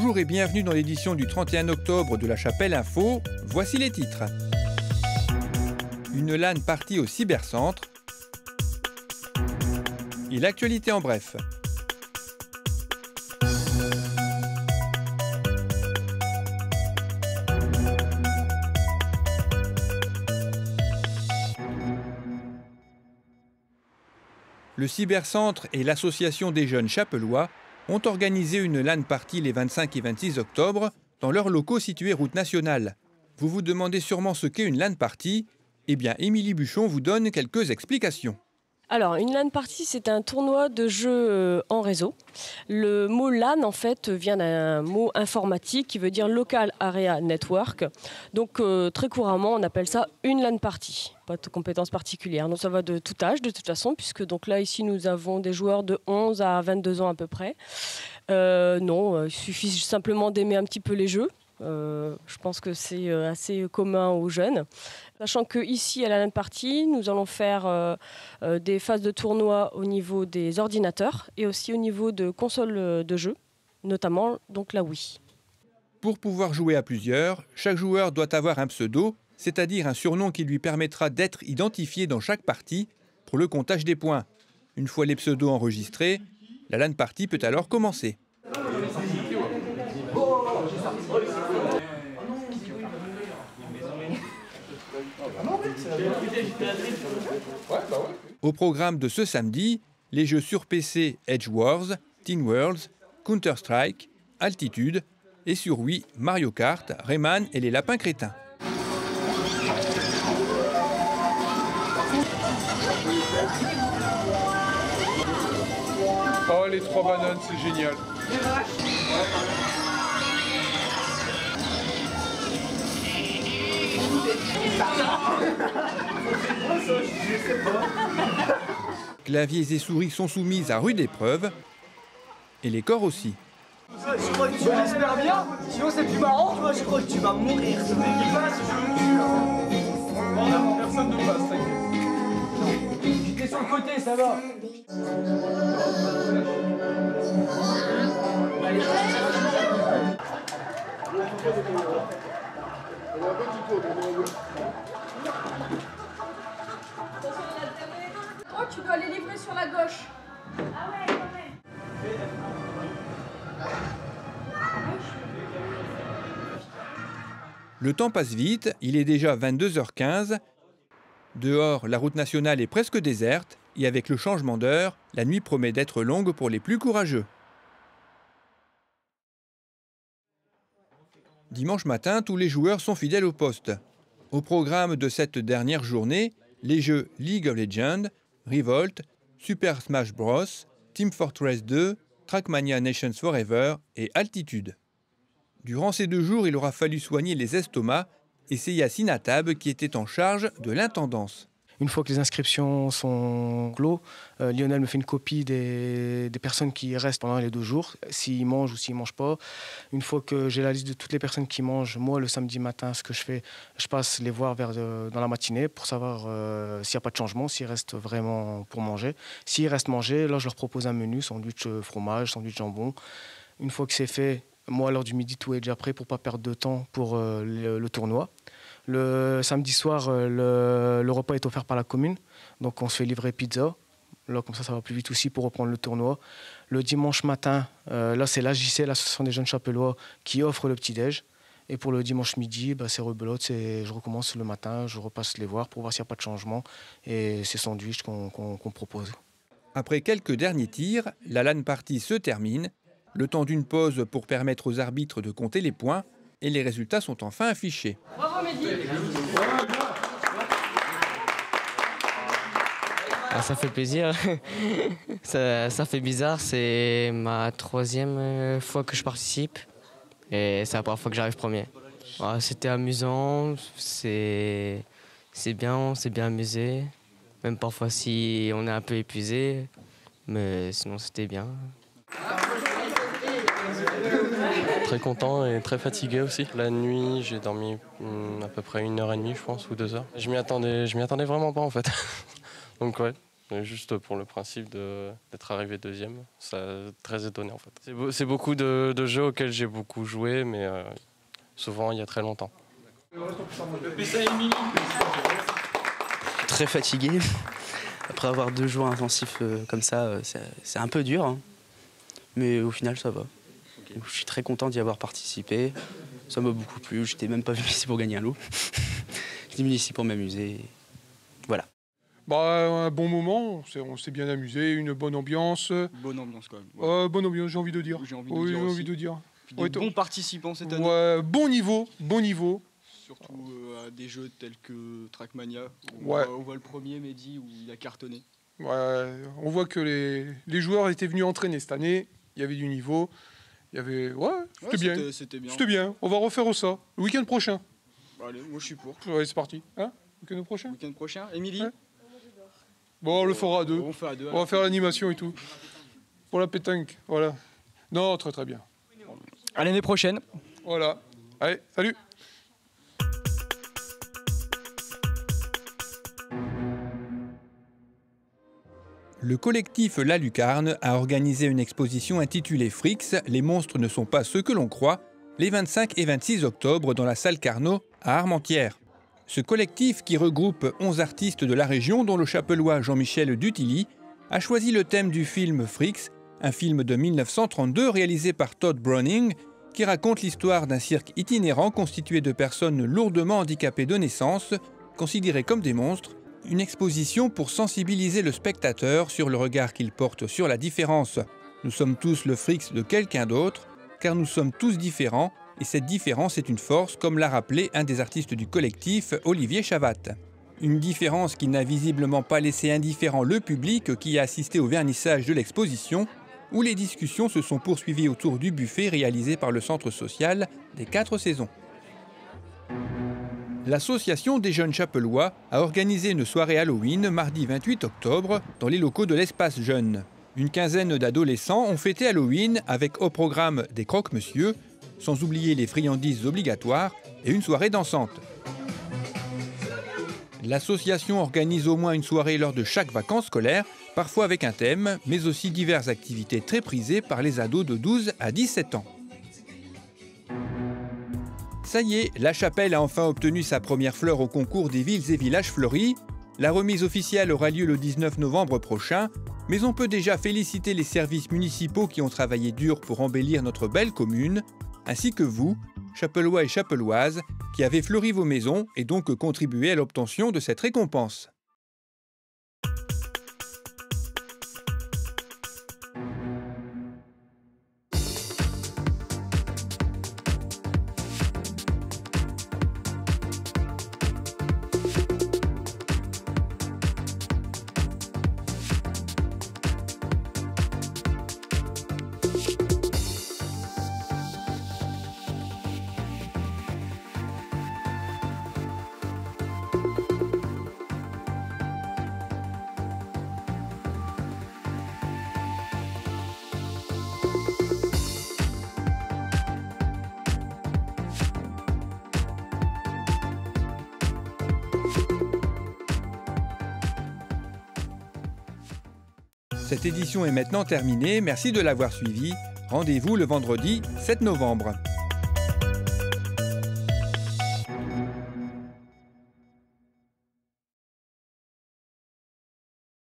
Bonjour et bienvenue dans l'édition du 31 octobre de La Chapelle Info. Voici les titres. Une LAN partie au cybercentre. Et l'actualité en bref. Le Cybercentre et l'Association des jeunes chapellois ont organisé une LAN party les 25 et 26 octobre dans leurs locaux situés route nationale. Vous vous demandez sûrement ce qu'est une LAN party. Eh bien, Émilie Buchon vous donne quelques explications. Alors, une LAN party, c'est un tournoi de jeux en réseau. Le mot LAN, en fait, vient d'un mot informatique qui veut dire Local Area Network. Donc, très couramment, on appelle ça une LAN party. Pas de compétences particulières. Donc, ça va de tout âge, de toute façon, puisque donc là, ici, nous avons des joueurs de 11 à 22 ans à peu près. Il suffit simplement d'aimer un petit peu les jeux. Je pense que c'est assez commun aux jeunes. Sachant qu'ici, à la LAN party, nous allons faire des phases de tournoi au niveau des ordinateurs et aussi au niveau de consoles de jeux, notamment donc la Wii. Pour pouvoir jouer à plusieurs, chaque joueur doit avoir un pseudo, c'est-à-dire un surnom qui lui permettra d'être identifié dans chaque partie pour le comptage des points. Une fois les pseudos enregistrés, la LAN party peut alors commencer. Au programme de ce samedi, les jeux sur PC Edge Wars, Teen Worlds, Counter-Strike, Altitude et sur Wii, Mario Kart, Rayman et les lapins crétins. Oh, les 3 bananes, c'est génial. Claviers et souris sont soumises à rude épreuve, et les corps aussi. J'espère bien, sinon c'est plus marrant. Toi, je crois que tu vas mourir. Personne ne passe, t'inquiète. J'étais sur le côté, ça va. Oh, tu dois les livrer sur la gauche. Ah ouais, quand même. Le temps passe vite, il est déjà 22h15. Dehors, la route nationale est presque déserte et avec le changement d'heure, la nuit promet d'être longue pour les plus courageux. Dimanche matin, tous les joueurs sont fidèles au poste. Au programme de cette dernière journée, les jeux League of Legends, Revolt, Super Smash Bros, Team Fortress 2, Trackmania Nations Forever et Altitude. Durant ces 2 jours, il aura fallu soigner les estomacs et c'est Yacine Attab qui était en charge de l'intendance. Une fois que les inscriptions sont clos, Lionel me fait une copie des personnes qui restent pendant les 2 jours, s'ils mangent ou s'ils ne mangent pas. Une fois que j'ai la liste de toutes les personnes qui mangent, moi, le samedi matin, ce que je fais, je passe les voir dans la matinée pour savoir s'il n'y a pas de changement, s'ils restent vraiment pour manger. S'ils restent manger, là, je leur propose un menu, sandwich fromage, sandwich jambon. Une fois que c'est fait, moi, à l'heure du midi, tout est déjà prêt pour ne pas perdre de temps pour le tournoi. Le samedi soir, le repas est offert par la commune, donc on se fait livrer pizza. Là, comme ça va plus vite aussi pour reprendre le tournoi. Le dimanche matin, là, c'est l'AJC, l'Association des jeunes chapellois, qui offre le petit-déj. Et pour le dimanche midi, c'est rebelote, je recommence le matin, je repasse les voir pour voir s'il n'y a pas de changement. Et c'est sandwich qu'on propose. Après quelques derniers tirs, la LAN party se termine. Le temps d'une pause pour permettre aux arbitres de compter les points. Et les résultats sont enfin affichés. Bravo Mehdi. Ah, ça fait plaisir, ça fait bizarre, c'est ma 3e fois que je participe et c'est la première fois que j'arrive premier. Ah, c'était amusant, c'est bien, on s'est bien amusé, même parfois si on est un peu épuisé, mais sinon c'était bien. Très content et très fatigué aussi. La nuit, j'ai dormi à peu près 1h30, je pense, ou 2 heures. Je m'y attendais vraiment pas en fait. Donc ouais, Juste pour le principe d'être arrivé deuxième, ça très étonné en fait. C'est beaucoup de jeux auxquels j'ai beaucoup joué, mais souvent il y a très longtemps. Très fatigué. Après avoir 2 jours intensifs comme ça, c'est un peu dur, hein. Mais au final ça va. Je suis très content d'y avoir participé. Ça m'a beaucoup plu. J'étais même pas venu ici pour gagner un lot. J'étais venu ici pour m'amuser. Voilà. Bah, un bon moment, on s'est bien amusé, une bonne ambiance. Bonne ambiance quand même. Ouais. Bonne ambiance, j'ai envie de dire. J'ai envie de dire. Puis des bons participants cette année. Ouais, bon niveau. Surtout à des jeux tels que Trackmania. Ouais. On voit le premier, Mehdi, où il a cartonné. Ouais, on voit que les joueurs étaient venus entraîner cette année. Il y avait du niveau. Il y avait... Ouais, c'était bien. C'était bien. On va refaire ça le week-end prochain. Bah, allez, moi je suis pour. Ouais, c'est parti. Hein, week-end prochain. Week-end prochain. Émilie, ouais. Bon, on le fera à 2. On va faire l'animation et tout. Pour la pétanque, voilà. Non, très bien. À l'année prochaine. Voilà. Allez, salut. Le collectif La Lucarne a organisé une exposition intitulée Frix, les monstres ne sont pas ceux que l'on croit, les 25 et 26 octobre dans la salle Carnot à Armentières. Ce collectif, qui regroupe 11 artistes de la région, dont le chapellois Jean-Michel Dutilly, a choisi le thème du film Frix, un film de 1932 réalisé par Todd Browning, qui raconte l'histoire d'un cirque itinérant constitué de personnes lourdement handicapées de naissance, considérées comme des monstres, une exposition pour sensibiliser le spectateur sur le regard qu'il porte sur la différence. Nous sommes tous le Frix de quelqu'un d'autre, car nous sommes tous différents, et cette différence est une force, comme l'a rappelé un des artistes du collectif, Olivier Chavat. Une différence qui n'a visiblement pas laissé indifférent le public qui a assisté au vernissage de l'exposition, où les discussions se sont poursuivies autour du buffet réalisé par le centre social des 4 saisons. L'Association des jeunes chapellois a organisé une soirée Halloween mardi 28 octobre dans les locaux de l'Espace Jeune. Une quinzaine d'adolescents ont fêté Halloween avec au programme des croque-monsieur, sans oublier les friandises obligatoires et une soirée dansante. L'association organise au moins une soirée lors de chaque vacances scolaires, parfois avec un thème, mais aussi diverses activités très prisées par les ados de 12 à 17 ans. Ça y est, La Chapelle a enfin obtenu sa première fleur au concours des villes et villages fleuris. La remise officielle aura lieu le 19 novembre prochain, mais on peut déjà féliciter les services municipaux qui ont travaillé dur pour embellir notre belle commune, ainsi que vous, chapellois et chapelloises, qui avez fleuri vos maisons et donc contribué à l'obtention de cette récompense. Cette édition est maintenant terminée, merci de l'avoir suivie. Rendez-vous le vendredi 7 novembre.